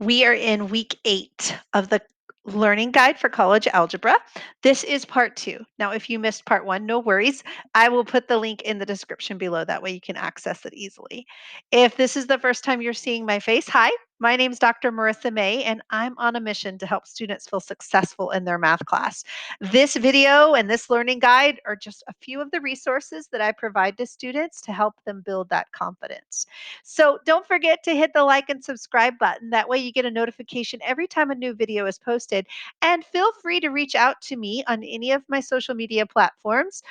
We are in week 8 of the Learning Guide for College Algebra. This is part 2. Now, if you missed part 1, no worries. I will put the link in the description below. That way you can access it easily. If this is the first time you're seeing my face, hi, my name's Dr. Marissa May, and I'm on a mission to help students feel successful in their math class. This video and this learning guide are just a few of the resources that I provide to students to help them build that confidence. So don't forget to hit the like and subscribe button. That way you get a notification every time a new video is posted. And feel free to reach out to me on any of my social media platforms.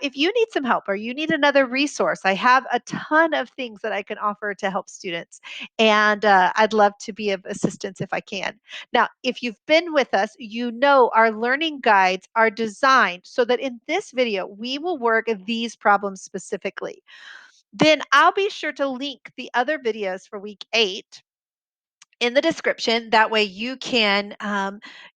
If you need some help or you need another resource, I have a ton of things that I can offer to help students. And I'd love to be of assistance if I can. Now, if you've been with us, you know our learning guides are designed so that in this video, we will work these problems specifically. Then I'll be sure to link the other videos for week 8 in the description. That way you can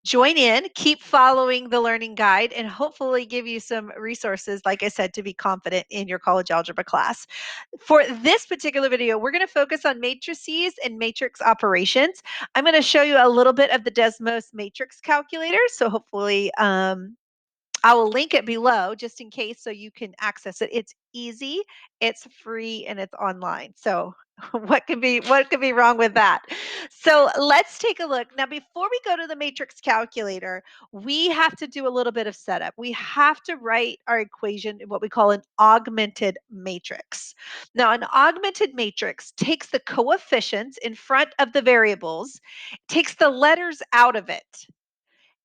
join in, keep following the learning guide, and hopefully give you some resources, like I said, to be confident in your college algebra class. For this particular video, we're going to focus on matrices and matrix operations. I'm going to show you a little bit of the Desmos matrix calculator. So hopefully I will link it below just in case so you can access it. It's easy, it's free, and it's online. So what could be wrong with that? So let's take a look. Now, before we go to the matrix calculator, we have to do a little bit of setup. We have to write our equation in what we call an augmented matrix. Now, an augmented matrix takes the coefficients in front of the variables, takes the letters out of it,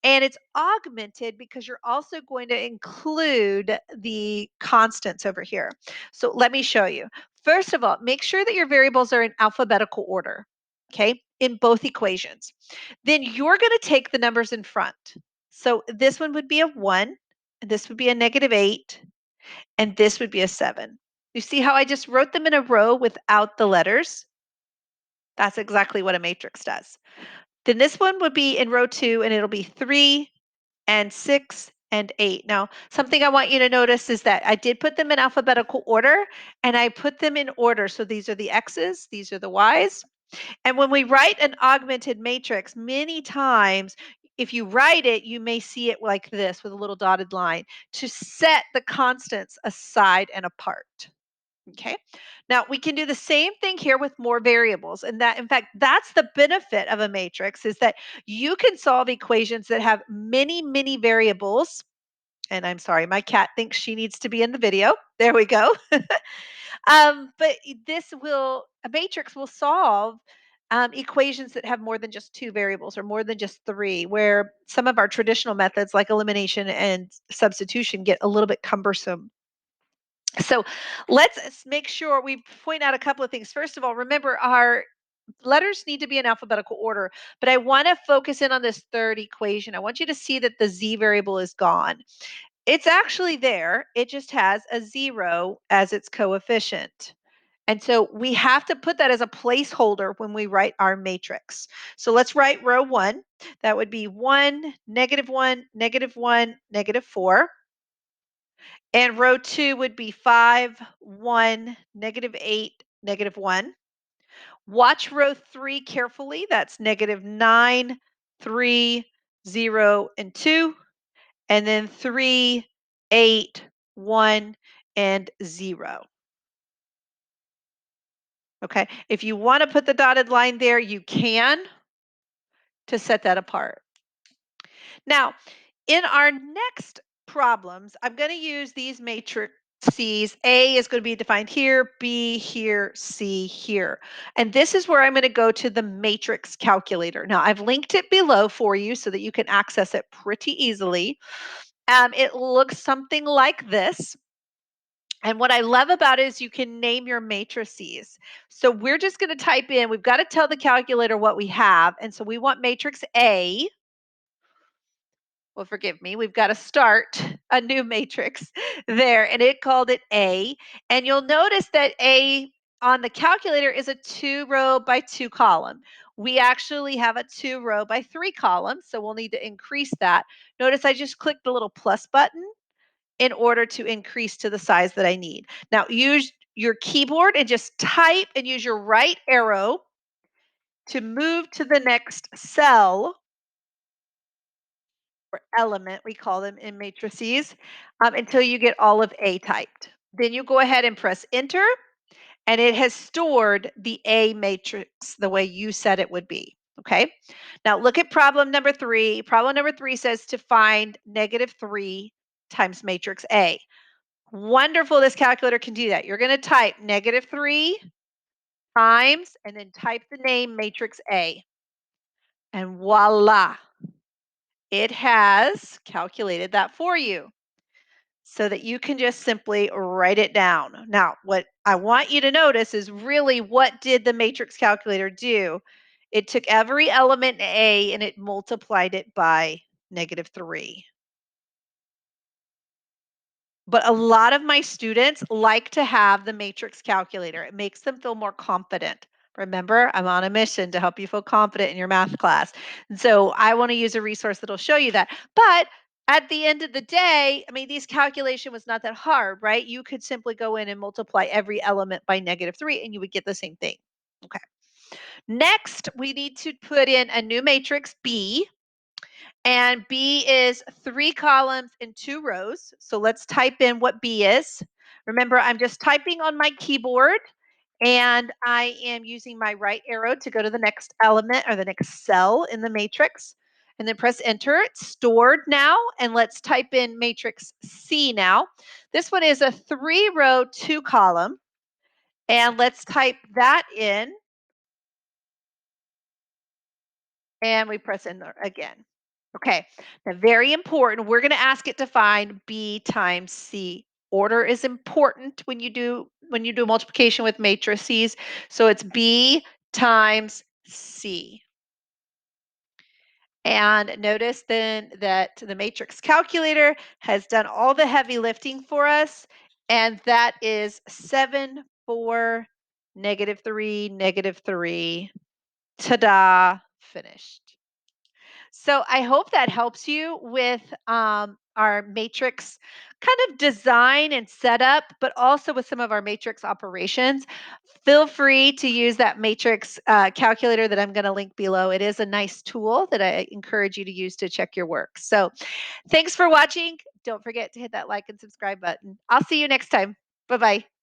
and it's augmented because you're also going to include the constants over here. So let me show you. First of all, make sure that your variables are in alphabetical order, okay, in both equations. Then you're going to take the numbers in front. So this one would be a 1, and this would be a -8, and this would be a 7. You see how I just wrote them in a row without the letters? That's exactly what a matrix does. Then this one would be in row 2, and it'll be 3, and 6 and 8. Now, something I want you to notice is that I did put them in alphabetical order, and I put them in order. So these are the X's, these are the Y's. And when we write an augmented matrix, many times, if you write it, you may see it like this with a little dotted line to set the constants aside and apart. Okay. Now we can do the same thing here with more variables. And that, in fact, that's the benefit of a matrix is that you can solve equations that have many, many variables. And I'm sorry, my cat thinks she needs to be in the video. There we go. But a matrix will solve equations that have more than just two variables or more than just three, where some of our traditional methods like elimination and substitution get a little bit cumbersome. So make sure we point out a couple of things. First of all, remember our letters need to be in alphabetical order, but I want to focus in on this third equation. I want you to see that the z variable is gone. It's actually there. It just has a 0 as its coefficient. And so we have to put that as a placeholder when we write our matrix. So let's write row 1. That would be 1, -1, -1, -4. And row 2 would be 5, 1, -8, -1. Watch row 3 carefully. That's -9, 3, 0, and 2. And then 3, 8, 1, and 0. Okay. If you want to put the dotted line there, you can to set that apart. Now, in our next problems, I'm going to use these matrices. A is going to be defined here, B here, C here. And this is where I'm going to go to the matrix calculator. Now, I've linked it below for you so that you can access it pretty easily. It looks something like this. And what I love about it is you can name your matrices. So we're just going to type in, we've got to tell the calculator what we have. And so we want matrix A. Well, forgive me, we've got to start a new matrix there, and it called it A. And you'll notice that A on the calculator is a 2-row by 2-column. We actually have a 2-row by 3-column, so we'll need to increase that. Notice I just clicked the little plus button in order to increase to the size that I need. Now use your keyboard and just type and use your right arrow to move to the next cell or element, we call them in matrices, until you get all of A typed. Then you go ahead and press enter, and it has stored the A matrix the way you said it would be. Okay. Now look at problem number 3. Problem number 3 says to find -3 times matrix A. Wonderful. This calculator can do that. You're going to type -3 times and then type the name matrix A. And voila, it has calculated that for you so that you can just simply write it down. Now, what I want you to notice is really what did the matrix calculator do? It took every element in A and it multiplied it by -3. But a lot of my students like to have the matrix calculator. It makes them feel more confident. Remember, I'm on a mission to help you feel confident in your math class. And so I want to use a resource that'll show you that. But at the end of the day, I mean, these calculation was not that hard, right? You could simply go in and multiply every element by -3 and you would get the same thing. Okay. Next, we need to put in a new matrix B. And B is 3 columns and 2 rows. So let's type in what B is. Remember, I'm just typing on my keyboard and I am using my right arrow to go to the next element or the next cell in the matrix. And then press enter. It's stored now. And let's type in matrix C now. This one is a 3-row, 2-column. And let's type that in. And we press enter again. Okay, now very important. We're going to ask it to find B times C. Order is important when you do multiplication with matrices. So it's B times C. And notice then that the matrix calculator has done all the heavy lifting for us, and that is 7, 4, -3, -3. Ta-da! Finished. So I hope that helps you with our matrix kind of design and setup, but also with some of our matrix operations. Feel free to use that matrix calculator that I'm going to link below. It is a nice tool that I encourage you to use to check your work. So thanks for watching. Don't forget to hit that like and subscribe button. I'll see you next time. Bye bye.